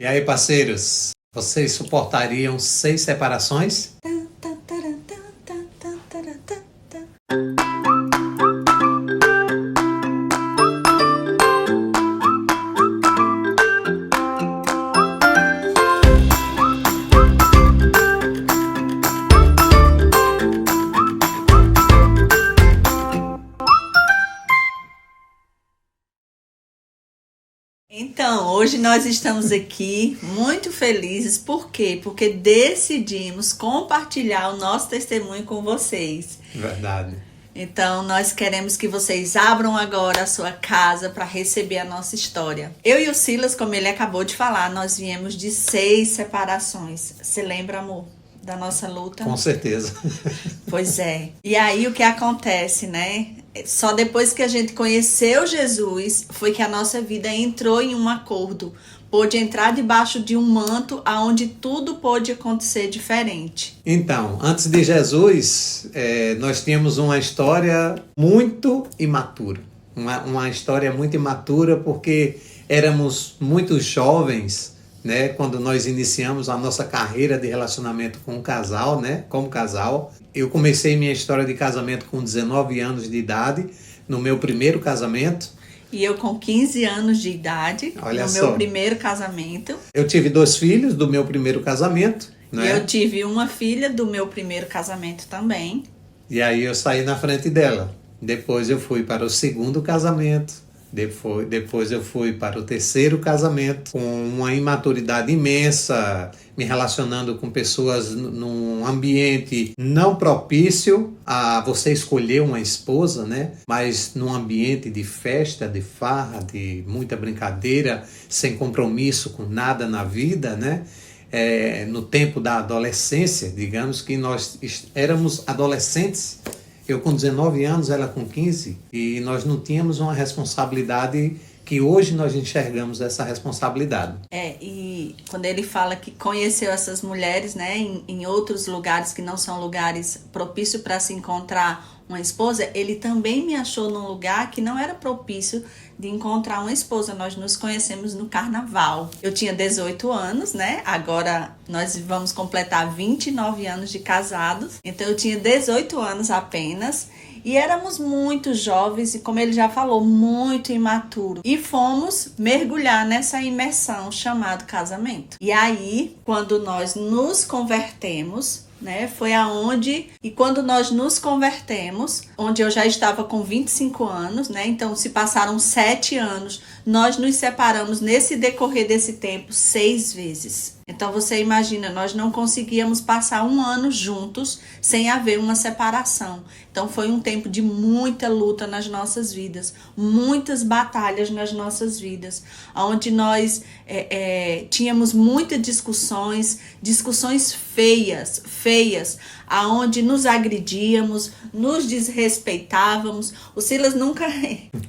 E aí, parceiros, vocês suportariam 6 separações? Então, hoje nós estamos aqui muito felizes. Por quê? Porque decidimos compartilhar o nosso testemunho com vocês. Verdade. Então, nós queremos que vocês abram agora a sua casa para receber a nossa história. Eu e o Silas, como ele acabou de falar, nós viemos de 6 separações. Você lembra, amor, da nossa luta? Com certeza. Pois é. E aí o que acontece, né? Só depois que a gente conheceu Jesus foi que a nossa vida entrou em um acordo. Pôde entrar debaixo de um manto onde tudo pôde acontecer diferente. Então, antes de Jesus, nós tínhamos uma história muito imatura. Uma história muito imatura porque éramos muito jovens, né, quando nós iniciamos a nossa carreira de relacionamento com um casal, né, como casal. Eu comecei minha história de casamento com 19 anos de idade, no meu primeiro casamento. E eu com 15 anos de idade, Olha no só. meu primeiro casamento. Eu tive 2 filhos do meu primeiro casamento, né? Eu tive uma filha do meu primeiro casamento também. E aí eu saí na frente dela. Depois eu fui para o segundo casamento. Depois eu fui para o terceiro casamento, com uma imaturidade imensa, me relacionando com pessoas num ambiente não propício a você escolher uma esposa, né? Mas num ambiente de festa, de farra, de muita brincadeira, sem compromisso com nada na vida, né? No tempo da adolescência, digamos que nós éramos adolescentes. Eu com 19 anos, ela com 15, e nós não tínhamos uma responsabilidade que hoje nós enxergamos essa responsabilidade. E quando ele fala que conheceu essas mulheres, né, em outros lugares que não são lugares propícios para se encontrar uma esposa, ele também me achou num lugar que não era propício de encontrar uma esposa. Nós nos conhecemos no carnaval. Eu tinha 18 anos, né? Agora nós vamos completar 29 anos de casados. Então eu tinha 18 anos apenas. E éramos muito jovens e, como ele já falou, muito imaturos. E fomos mergulhar nessa imersão chamada casamento. E aí, quando nós nos convertemos, né, foi aonde, e quando nós nos convertemos, onde eu já estava com 25 anos, né, então se passaram 7 anos, nós nos separamos nesse decorrer desse tempo 6 vezes. Então você imagina, nós não conseguíamos passar um ano juntos sem haver uma separação. Então foi um tempo de muita luta nas nossas vidas, muitas batalhas nas nossas vidas, onde nós tínhamos muitas discussões feias, aonde nos agredíamos, nos desrespeitávamos. O Silas nunca,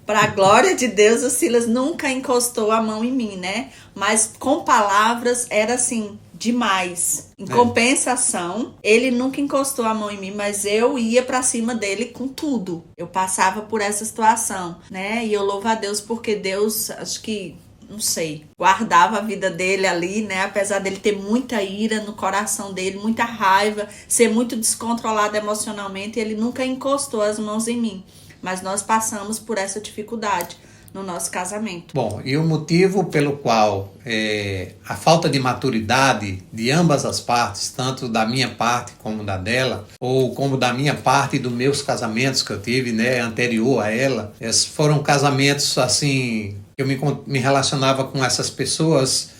para a glória de Deus, o Silas nunca encostou a mão em mim, né? Mas com palavras era assim, demais. Em compensação, ele nunca encostou a mão em mim, mas eu ia pra cima dele com tudo. Eu passava por essa situação, né? E eu louvo a Deus porque Deus, acho que, não sei, guardava a vida dele ali, né? Apesar dele ter muita ira no coração dele, muita raiva, ser muito descontrolado emocionalmente, ele nunca encostou as mãos em mim. Mas nós passamos por essa dificuldade no nosso casamento. Bom, e o motivo pelo qual a falta de maturidade de ambas as partes, tanto da minha parte como da dela, ou como da minha parte e dos meus casamentos que eu tive, né, anterior a ela, foram casamentos assim, eu me relacionava com essas pessoas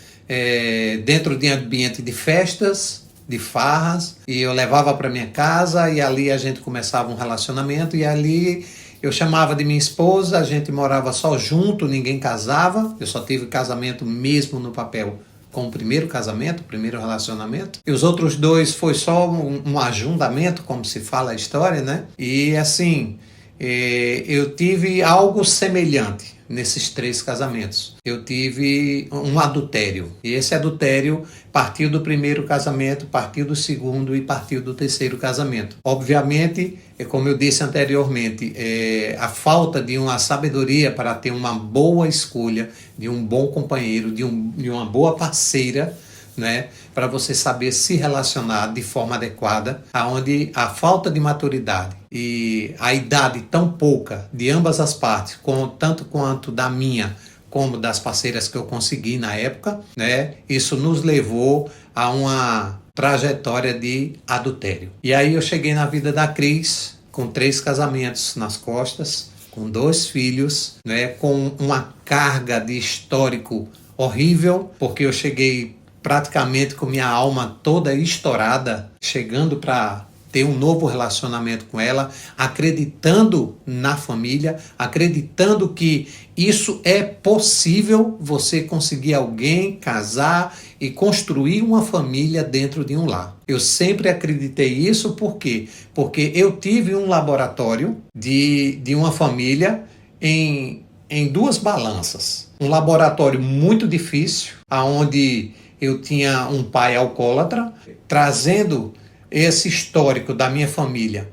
dentro de um ambiente de festas, de farras, e eu levava para minha casa e ali a gente começava um relacionamento e ali eu chamava de minha esposa, a gente morava só junto, ninguém casava. Eu só tive casamento mesmo no papel com o primeiro casamento, o primeiro relacionamento. E os outros 2 foi só um ajuntamento, como se fala a história, né? E assim, eu tive algo semelhante nesses 3 casamentos. Eu tive um adultério. E esse adultério partiu do primeiro casamento, partiu do segundo e partiu do terceiro casamento. Obviamente, como eu disse anteriormente, a falta de uma sabedoria para ter uma boa escolha, de um bom companheiro, de uma boa parceira, né, para você saber se relacionar de forma adequada, aonde a falta de maturidade e a idade tão pouca de ambas as partes, tanto quanto da minha como das parceiras que eu consegui na época, né, isso nos levou a uma trajetória de adultério. E aí eu cheguei na vida da Cris com 3 casamentos nas costas, com 2 filhos, né, com uma carga de histórico horrível, porque eu cheguei praticamente com minha alma toda estourada, chegando para ter um novo relacionamento com ela, acreditando na família, acreditando que isso é possível, você conseguir alguém, casar e construir uma família dentro de um lar. Eu sempre acreditei isso, por quê? Porque eu tive um laboratório de uma família em 2 balanças. Um laboratório muito difícil, onde eu tinha um pai alcoólatra, trazendo esse histórico da minha família,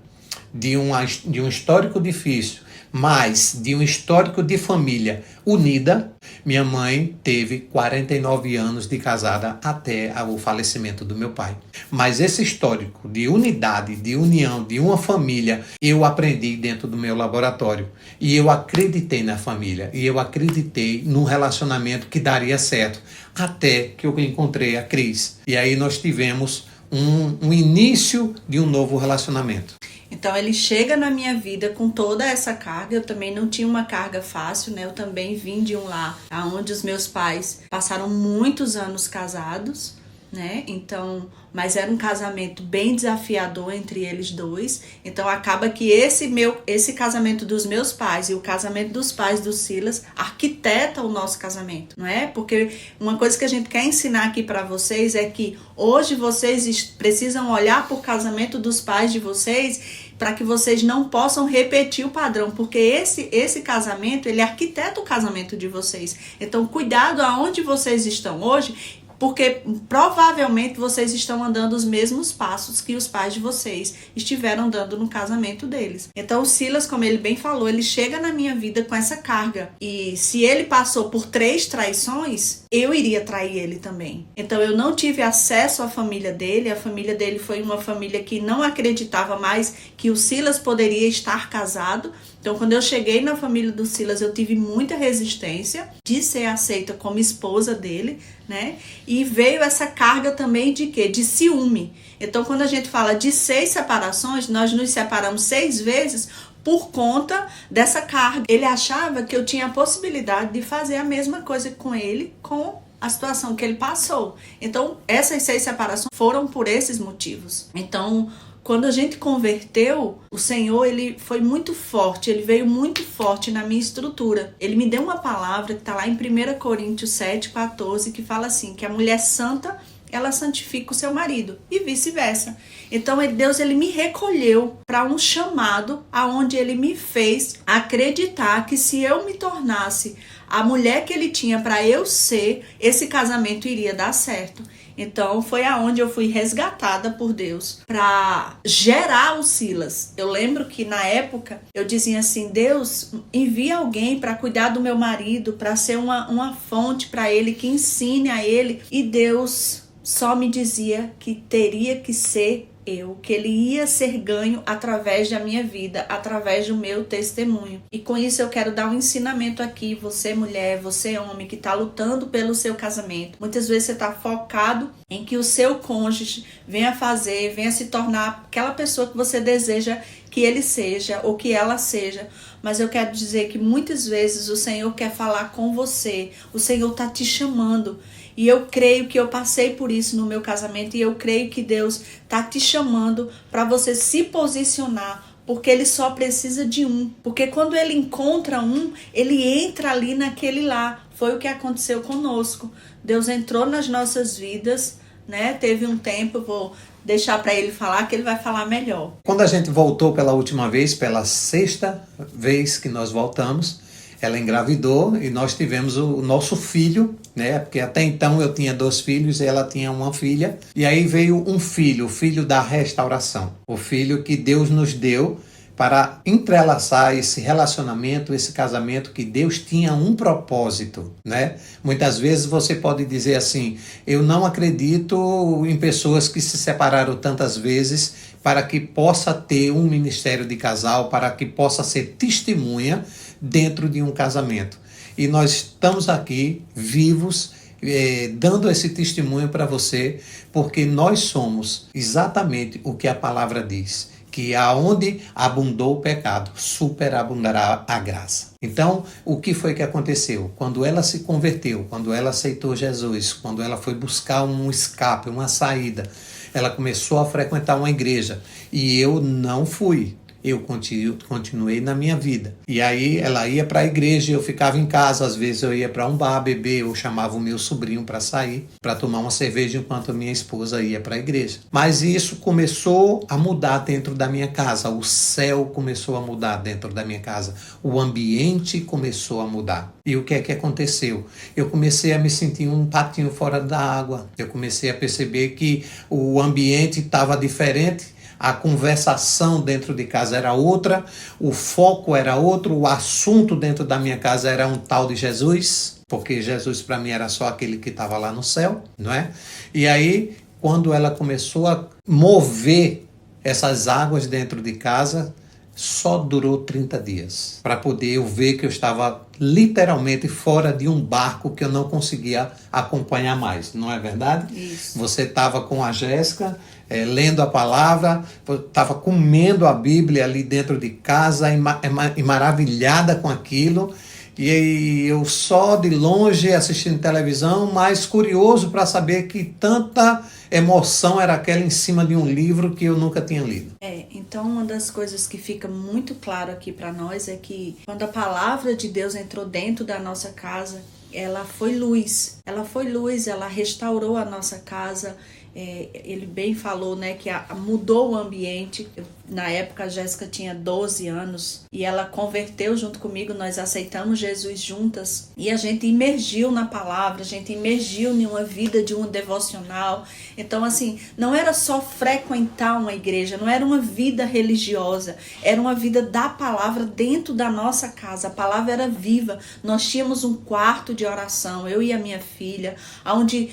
de um histórico difícil, mas de um histórico de família unida. Minha mãe teve 49 anos de casada até o falecimento do meu pai. Mas esse histórico de unidade, de união, de uma família, eu aprendi dentro do meu laboratório. E eu acreditei na família, e eu acreditei num relacionamento que daria certo, até que eu encontrei a Cris. E aí nós tivemos um início de um novo relacionamento. Então ele chega na minha vida com toda essa carga. Eu também não tinha uma carga fácil, né? Eu também vim de um lar onde os meus pais passaram muitos anos casados, né? Então, mas era um casamento bem desafiador entre eles dois. Então acaba que esse casamento dos meus pais e o casamento dos pais do Silas arquiteta o nosso casamento, não é? Porque uma coisa que a gente quer ensinar aqui para vocês é que hoje vocês precisam olhar para o casamento dos pais de vocês para que vocês não possam repetir o padrão, porque esse casamento, ele arquiteta o casamento de vocês. Então cuidado aonde vocês estão hoje, porque provavelmente vocês estão andando os mesmos passos que os pais de vocês estiveram dando no casamento deles. Então o Silas, como ele bem falou, ele chega na minha vida com essa carga. E se ele passou por 3 traições, eu iria trair ele também. Então eu não tive acesso à família dele. A família dele foi uma família que não acreditava mais que o Silas poderia estar casado. Então, quando eu cheguei na família do Silas, eu tive muita resistência de ser aceita como esposa dele, né? E veio essa carga também de quê? De ciúme. Então, quando a gente fala de 6 separações, nós nos separamos 6 vezes por conta dessa carga. Ele achava que eu tinha a possibilidade de fazer a mesma coisa com ele, com a situação que ele passou. Então, essas 6 separações foram por esses motivos. Então, quando a gente converteu, o Senhor, ele foi muito forte, ele veio muito forte na minha estrutura. Ele me deu uma palavra que está lá em 1 Coríntios 7,14, que fala assim, que a mulher santa, ela santifica o seu marido e vice-versa. Então Deus, ele me recolheu para um chamado aonde ele me fez acreditar que se eu me tornasse a mulher que ele tinha para eu ser, esse casamento iria dar certo. Então foi aonde eu fui resgatada por Deus para gerar o Silas. Eu lembro que na época eu dizia assim, Deus, envia alguém para cuidar do meu marido, para ser uma fonte para ele, que ensine a ele. E Deus só me dizia que teria que ser eu, que ele ia ser ganho através da minha vida, através do meu testemunho. E com isso eu quero dar um ensinamento aqui, você mulher, você homem que está lutando pelo seu casamento. Muitas vezes você está focado em que o seu cônjuge venha se tornar aquela pessoa que você deseja que ele seja ou que ela seja. Mas eu quero dizer que muitas vezes o Senhor quer falar com você, o Senhor está te chamando. E eu creio que eu passei por isso no meu casamento e eu creio que Deus está te chamando para você se posicionar, porque ele só precisa de um. Porque quando ele encontra um, ele entra ali naquele lá. Foi o que aconteceu conosco. Deus entrou nas nossas vidas, né? Teve um tempo, eu vou deixar para ele falar, que ele vai falar melhor. Quando a gente voltou pela última vez, pela sexta vez que nós voltamos, ela engravidou e nós tivemos o nosso filho, né? Porque até então eu tinha 2 filhos e ela tinha uma filha. E aí veio um filho, o filho da restauração. O filho que Deus nos deu para entrelaçar esse relacionamento, esse casamento, que Deus tinha um propósito, né? Muitas vezes você pode dizer assim, eu não acredito em pessoas que se separaram tantas vezes para que possa ter um ministério de casal, para que possa ser testemunha dentro de um casamento. E nós estamos aqui vivos, dando esse testemunho para você, porque nós somos exatamente o que a palavra diz, que aonde abundou o pecado, superabundará a graça. Então, o que foi que aconteceu? Quando ela se converteu, quando ela aceitou Jesus, quando ela foi buscar um escape, uma saída, ela começou a frequentar uma igreja e eu não fui. Eu continuei na minha vida. E aí ela ia para a igreja, eu ficava em casa, às vezes eu ia para um bar beber, eu chamava o meu sobrinho para sair, para tomar uma cerveja enquanto a minha esposa ia para a igreja. Mas isso começou a mudar dentro da minha casa, o céu começou a mudar dentro da minha casa, o ambiente começou a mudar. E o que é que aconteceu? Eu comecei a me sentir um patinho fora da água, eu comecei a perceber que o ambiente estava diferente. A conversação dentro de casa era outra, o foco era outro, o assunto dentro da minha casa era um tal de Jesus, porque Jesus para mim era só aquele que estava lá no céu, não é? E aí, quando ela começou a mover essas águas dentro de casa, só durou 30 dias, para poder eu ver que eu estava literalmente fora de um barco que eu não conseguia acompanhar mais, não é verdade? Isso. Você estava com a Jéssica, lendo a palavra, estava comendo a Bíblia ali dentro de casa, maravilhada com aquilo, e eu só de longe assistindo televisão, mas curioso para saber que tanta emoção era aquela em cima de um livro que eu nunca tinha lido. Então uma das coisas que fica muito claro aqui para nós é que quando a palavra de Deus entrou dentro da nossa casa, ela foi luz, ela restaurou a nossa casa. Ele bem falou, né, que mudou o ambiente. Na época a Jéssica tinha 12 anos e ela converteu junto comigo, nós aceitamos Jesus juntas e a gente imergiu na palavra, a gente imergiu em uma vida de um devocional. Então assim, não era só frequentar uma igreja, não era uma vida religiosa, era uma vida da palavra dentro da nossa casa. A palavra era viva, nós tínhamos um quarto de oração, eu e a minha filha, onde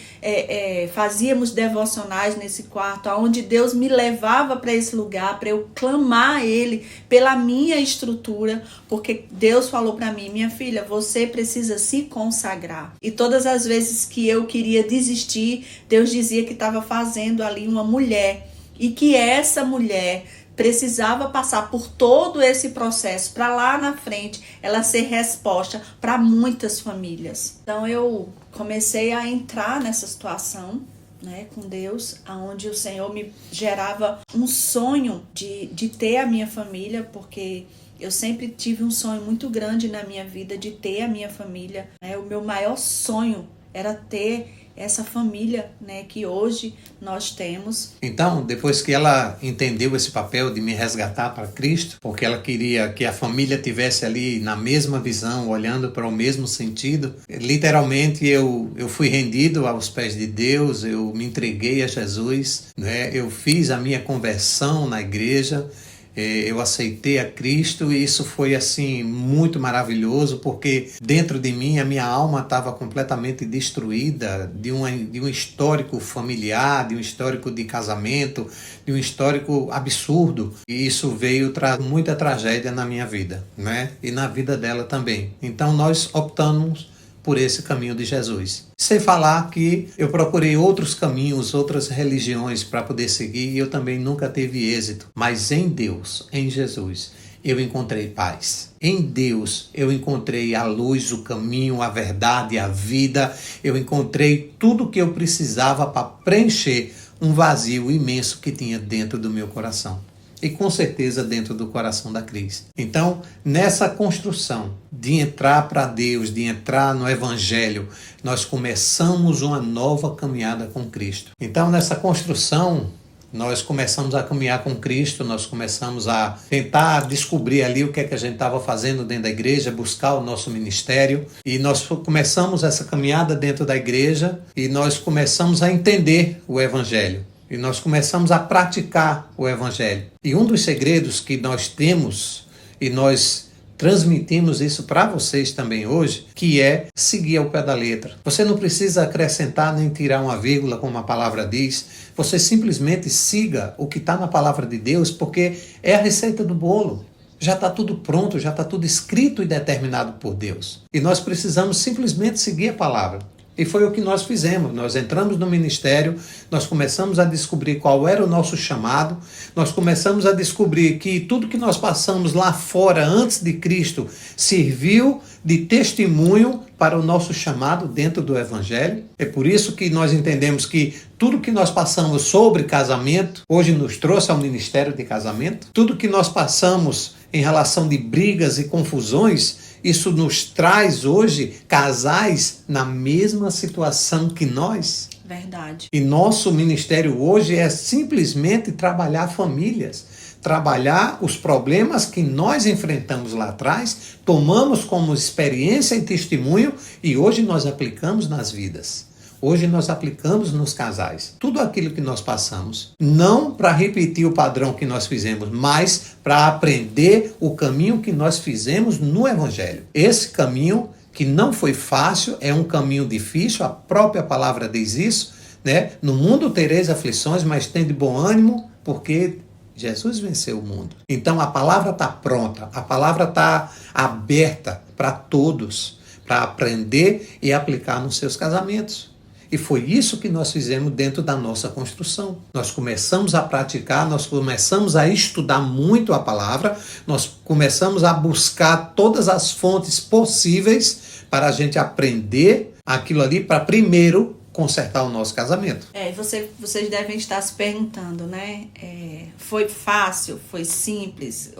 fazíamos devocionais nesse quarto, onde Deus me levava para esse lugar, para eu clamar a Ele pela minha estrutura, porque Deus falou para mim, minha filha, você precisa se consagrar. E todas as vezes que eu queria desistir, Deus dizia que estava fazendo ali uma mulher, e que essa mulher precisava passar por todo esse processo para lá na frente ela ser resposta para muitas famílias. Então eu comecei a entrar nessa situação, né, com Deus, onde o Senhor me gerava um sonho de ter a minha família, porque eu sempre tive um sonho muito grande na minha vida de ter a minha família, né? O meu maior sonho era ter essa família, né, que hoje nós temos. Então, depois que ela entendeu esse papel de me resgatar para Cristo, porque ela queria que a família tivesse ali na mesma visão, olhando para o mesmo sentido, literalmente eu fui rendido aos pés de Deus, eu me entreguei a Jesus, né? Eu fiz a minha conversão na igreja, eu aceitei a Cristo e isso foi assim muito maravilhoso, porque dentro de mim a minha alma estava completamente destruída de um histórico familiar, de um histórico de casamento, de um histórico absurdo, e isso veio trazer muita tragédia na minha vida, né? E na vida dela também. Então nós optamos por esse caminho de Jesus. Sem falar que eu procurei outros caminhos, outras religiões para poder seguir e eu também nunca tive êxito. Mas em Deus, em Jesus, eu encontrei paz. Em Deus, eu encontrei a luz, o caminho, a verdade, a vida. Eu encontrei tudo o que eu precisava para preencher um vazio imenso que tinha dentro do meu coração. e com certeza dentro do coração da Cris. Então, nessa construção de entrar para Deus, de entrar no Evangelho, nós começamos uma nova caminhada com Cristo. Então, nessa construção, nós começamos a caminhar com Cristo, nós começamos a tentar descobrir ali o que é que a gente estava fazendo dentro da igreja, buscar o nosso ministério, e nós começamos essa caminhada dentro da igreja e nós começamos a entender o Evangelho. E nós começamos a praticar o Evangelho. E um dos segredos que nós temos, e nós transmitimos isso para vocês também hoje, que é seguir ao pé da letra. Você não precisa acrescentar nem tirar uma vírgula, como a palavra diz. Você simplesmente siga o que está na palavra de Deus, porque é a receita do bolo. Já está tudo pronto, já está tudo escrito e determinado por Deus. E nós precisamos simplesmente seguir a palavra. E foi o que nós fizemos. Nós entramos no ministério, nós começamos a descobrir qual era o nosso chamado, nós começamos a descobrir que tudo que nós passamos lá fora antes de Cristo serviu de testemunho para o nosso chamado dentro do Evangelho. É por isso que nós entendemos que tudo que nós passamos sobre casamento, hoje nos trouxe ao ministério de casamento. Tudo que nós passamos em relação de brigas e confusões, isso nos traz hoje casais na mesma situação que nós. Verdade. E nosso ministério hoje é simplesmente trabalhar famílias, trabalhar os problemas que nós enfrentamos lá atrás, tomamos como experiência e testemunho e hoje nós aplicamos nas vidas. Hoje nós aplicamos nos casais tudo aquilo que nós passamos, não para repetir o padrão que nós fizemos, mas para aprender o caminho que nós fizemos no Evangelho. Esse caminho que não foi fácil, é um caminho difícil, a própria palavra diz isso, né? No mundo tereis aflições, mas tende bom ânimo, porque Jesus venceu o mundo. Então a palavra está pronta, a palavra está aberta para todos, para aprender e aplicar nos seus casamentos. E foi isso que nós fizemos dentro da nossa construção. Nós começamos a praticar, nós começamos a estudar muito a palavra, nós começamos a buscar todas as fontes possíveis para a gente aprender aquilo ali, para primeiro consertar o nosso casamento. Vocês devem estar se perguntando, né? Foi fácil? Foi simples?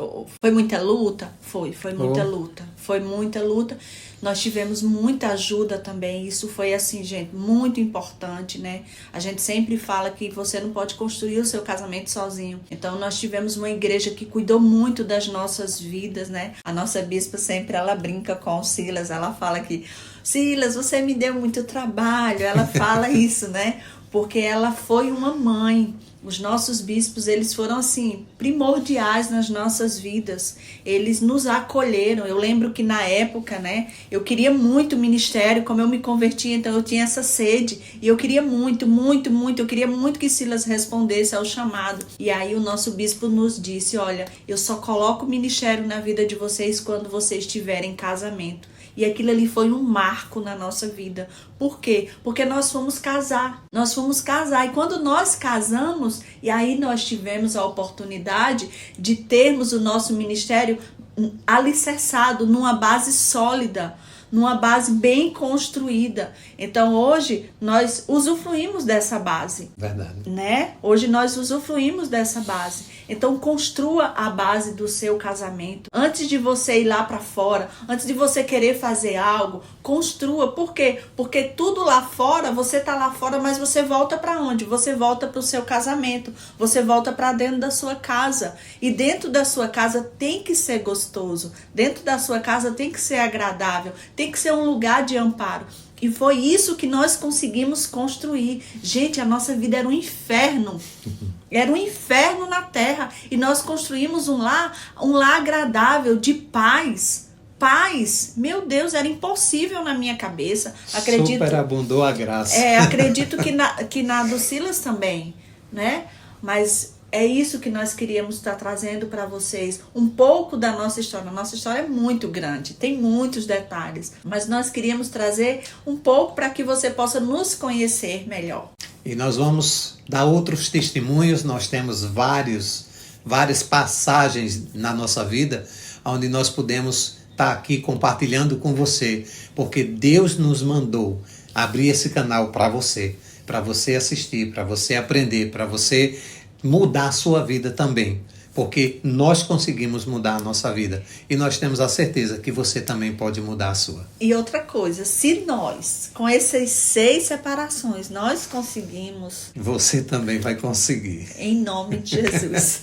Foi muita luta? Foi muita luta. Foi muita luta. Nós tivemos muita ajuda também, isso foi assim, gente, muito importante, né? A gente sempre fala que você não pode construir o seu casamento sozinho. Então nós tivemos uma igreja que cuidou muito das nossas vidas, né? A nossa bispa sempre, ela brinca com o Silas, ela fala que Silas, você me deu muito trabalho, ela fala isso, né? Porque ela foi uma mãe. Os nossos bispos, eles foram assim, primordiais nas nossas vidas. Eles nos acolheram. Eu lembro que na época, né, eu queria muito ministério, como eu me converti, então eu tinha essa sede. E eu queria muito, eu queria muito que Silas respondesse ao chamado. E aí o nosso bispo nos disse, olha, eu só coloco ministério na vida de vocês quando vocês tiverem casamento. E aquilo ali foi um marco na nossa vida. Por quê? Porque nós fomos casar. E quando nós casamos, e aí nós tivemos a oportunidade de termos o nosso ministério alicerçado numa base sólida, numa base bem construída. Então hoje nós usufruímos dessa base. Verdade. Né? Hoje nós usufruímos dessa base. Então construa a base do seu casamento. Antes de você ir lá para fora, antes de você querer fazer algo, construa. Por quê? Porque tudo lá fora, você tá lá fora, mas você volta para onde? Você volta para o seu casamento. Você volta para dentro da sua casa. E dentro da sua casa tem que ser gostoso. Dentro da sua casa tem que ser agradável. Tem que ser um lugar de amparo. E foi isso que nós conseguimos construir. Gente, a nossa vida era um inferno. Era um inferno na terra. E nós construímos um lar agradável, de paz. Paz, meu Deus, era impossível na minha cabeça. Superabundou a graça. Acredito que na do Silas também, né? Mas é isso que nós queríamos estar trazendo para vocês. Um pouco da nossa história. A nossa história é muito grande, tem muitos detalhes. Mas nós queríamos trazer um pouco para que você possa nos conhecer melhor. E nós vamos dar outros testemunhos. Nós temos várias passagens na nossa vida onde nós podemos estar aqui compartilhando com você. Porque Deus nos mandou abrir esse canal para você assistir, para você aprender, para você mudar a sua vida também. porque nós conseguimos mudar a nossa vida e nós temos a certeza que você também pode mudar a sua. E outra coisa, se nós, com essas 6 separações, nós conseguimos, você também vai conseguir. em nome de Jesus.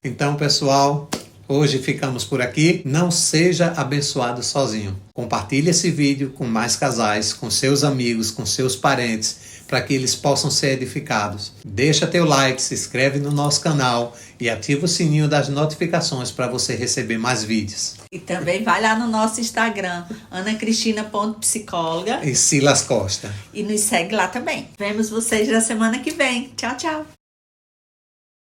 Então, pessoal, hoje ficamos por aqui. Não seja abençoado sozinho. Compartilhe esse vídeo com mais casais, com seus amigos, com seus parentes, para que eles possam ser edificados. Deixa teu like, se inscreve no nosso canal e ativa o sininho das notificações para você receber mais vídeos. E também vai lá no nosso Instagram, anacristina.psicóloga. E Silas Costa. E nos segue lá também. Vemos vocês na semana que vem. Tchau, tchau.